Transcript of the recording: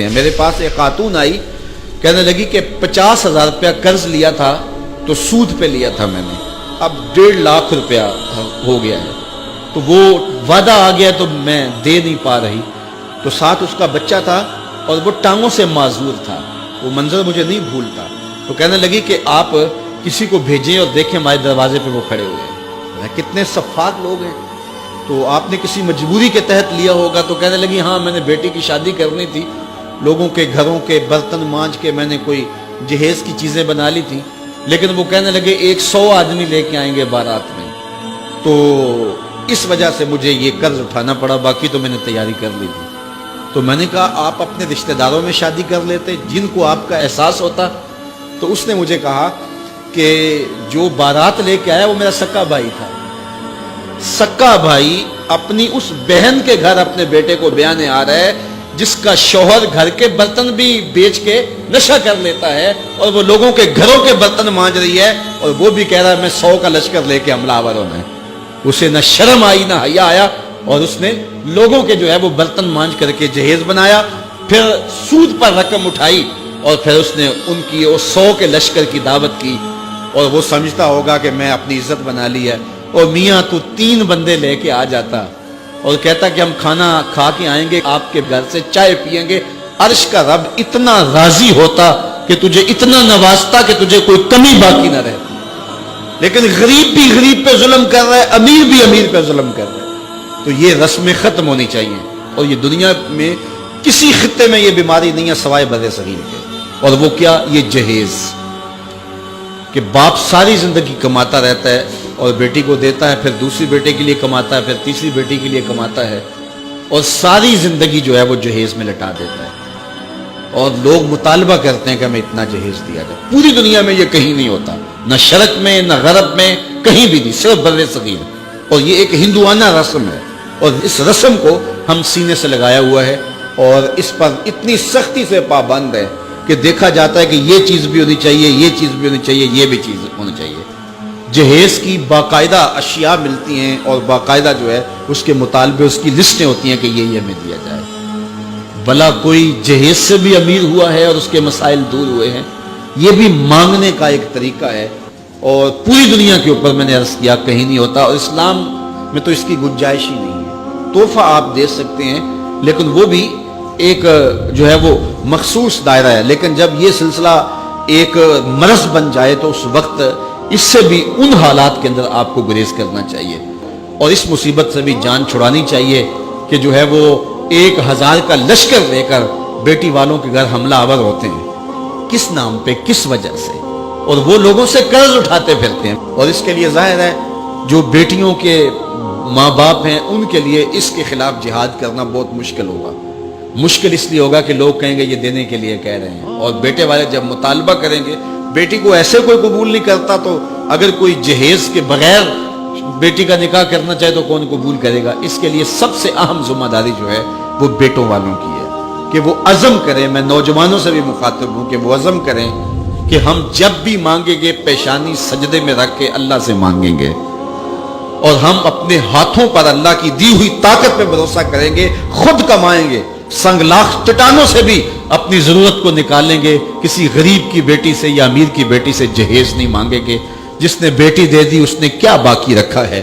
لیتے ہیں. میرے پاس ایک خاتون آئی, کہنے لگی کہ 50,000 روپیہ قرض لیا تھا تو سود پہ لیا تھا میں نے, اب 1.5 لاکھ روپیہ ہو گیا ہے, تو وہ وعدہ آ گیا تو میں دے نہیں پا رہی. تو ساتھ اس کا بچہ تھا اور وہ ٹانگوں سے معذور تھا, وہ منظر مجھے نہیں بھولتا. تو کہنے لگی کہ آپ کسی کو بھیجیں اور دیکھیں ہمارے دروازے پہ وہ کھڑے ہوئے ہیں, کتنے شفاق لوگ ہیں. تو آپ نے کسی مجبوری کے تحت لیا ہوگا. تو کہنے لگی ہاں میں نے بیٹی کی شادی کرنی تھی, لوگوں کے گھروں کے برتن مانج کے میں نے کوئی جہیز کی چیزیں بنا لی تھی, لیکن وہ کہنے لگے 100 آدمی لے کے آئیں گے بارات میں, تو اس وجہ سے مجھے یہ قرض اٹھانا پڑا, باقی تو میں نے تیاری کر لی تھی. تو میں نے کہا آپ اپنے رشتہ داروں میں شادی کر لیتے جن کو آپ کا احساس ہوتا. تو اس نے مجھے کہا کہ جو بارات لے کے آیا وہ میرا سکا بھائی تھا. سکا بھائی اپنی اس بہن کے گھر اپنے بیٹے کو بیانے آ رہا ہے جس کا شوہر گھر کے برتن بھی بیچ کے نشہ کر لیتا ہے, اور وہ لوگوں کے گھروں کے برتن مانج رہی ہے, اور وہ بھی کہہ رہا ہے میں 100 کا لشکر لے کے حملہ آور ہونا ہے. اسے نہ شرم آئی نہ حیا آیا, اور اس نے لوگوں کے جو ہے وہ برتن مانج کر کے جہیز بنایا, پھر سود پر رقم اٹھائی, اور پھر اس نے ان کی 100 کے لشکر کی دعوت کی. اور وہ سمجھتا ہوگا کہ میں اپنی عزت بنا لی ہے, اور میاں تو 3 بندے لے کے آ جاتا اور کہتا کہ ہم کھانا کھا کے آئیں گے, آپ کے گھر سے چائے پیئیں گے. عرش کا رب اتنا راضی ہوتا کہ تجھے اتنا نوازتا کہ تجھے کوئی کمی باقی نہ رہتی. لیکن غریب بھی غریب پہ ظلم کر رہا ہے, امیر بھی امیر پہ ظلم کر رہا ہے. تو یہ رسمیں ختم ہونی چاہیے, اور یہ دنیا میں کسی خطے میں یہ بیماری نہیں ہے سوائے بر صغیر کے. اور وہ کیا, یہ جہیز, کہ باپ ساری زندگی کماتا رہتا ہے اور بیٹی کو دیتا ہے, پھر دوسری بیٹے کے لیے کماتا ہے, پھر تیسری بیٹی کے لیے کماتا ہے, اور ساری زندگی جو ہے وہ جہیز میں لٹا دیتا ہے. اور لوگ مطالبہ کرتے ہیں کہ ہمیں اتنا جہیز دیا جائے. پوری دنیا میں یہ کہیں نہیں ہوتا, نہ شرق میں نہ غرب میں, کہیں بھی نہیں, صرف بر صغیر. اور یہ ایک ہندوانہ رسم ہے, اور اس رسم کو ہم سینے سے لگایا ہوا ہے, اور اس پر اتنی سختی سے پابند ہے کہ دیکھا جاتا ہے کہ یہ چیز بھی ہونی چاہیے, یہ چیز بھی ہونی چاہیے, یہ بھی چیز ہونی چاہیے. جہیز کی باقاعدہ اشیاء ملتی ہیں, اور باقاعدہ جو ہے اس کے مطالبے, اس کی لسٹیں ہوتی ہیں کہ یہ ہمیں دیا جائے. بھلا کوئی جہیز سے بھی امیر ہوا ہے اور اس کے مسائل دور ہوئے ہیں؟ یہ بھی مانگنے کا ایک طریقہ ہے, اور پوری دنیا کے اوپر میں نے عرض کیا کہیں نہیں ہوتا, اور اسلام میں تو اس کی گنجائش ہی نہیں ہے. تحفہ آپ دے سکتے ہیں, لیکن وہ بھی ایک جو ہے وہ مخصوص دائرہ ہے. لیکن جب یہ سلسلہ ایک مرض بن جائے تو اس وقت اس سے بھی ان حالات کے اندر آپ کو گریز کرنا چاہیے, اور اس مصیبت سے بھی جان چھڑانی چاہیے کہ جو ہے وہ 1000 کا لشکر لے کر بیٹی والوں کے گھر حملہ آور ہوتے ہیں. کس نام پہ, کس وجہ سے؟ اور وہ لوگوں سے قرض اٹھاتے پھرتے ہیں. اور اس کے لیے ظاہر ہے جو بیٹیوں کے ماں باپ ہیں ان کے لیے اس کے خلاف جہاد کرنا بہت مشکل ہوگا. مشکل اس لیے ہوگا کہ لوگ کہیں گے یہ دینے کے لیے کہہ رہے ہیں, اور بیٹے والے جب مطالبہ کریں گے, بیٹی کو ایسے کوئی قبول نہیں کرتا, تو اگر کوئی جہیز کے بغیر بیٹی کا نکاح کرنا چاہے تو کون قبول کرے گا؟ اس کے لیے سب سے اہم ذمہ داری جو ہے وہ بیٹوں والوں کی ہے کہ وہ عزم کریں. میں نوجوانوں سے بھی مخاطب ہوں کہ وہ عزم کریں کہ ہم جب بھی مانگیں گے پیشانی سجدے میں رکھ کے اللہ سے مانگیں گے, اور ہم اپنے ہاتھوں پر اللہ کی دی ہوئی طاقت پہ بھروسہ کریں گے, خود کمائیں گے, سنگلاخ چٹانوں سے بھی اپنی ضرورت کو نکالیں گے. کسی غریب کی بیٹی سے یا امیر کی بیٹی سے جہیز نہیں مانگیں گے. جس نے بیٹی دے دی اس نے کیا باقی رکھا ہے؟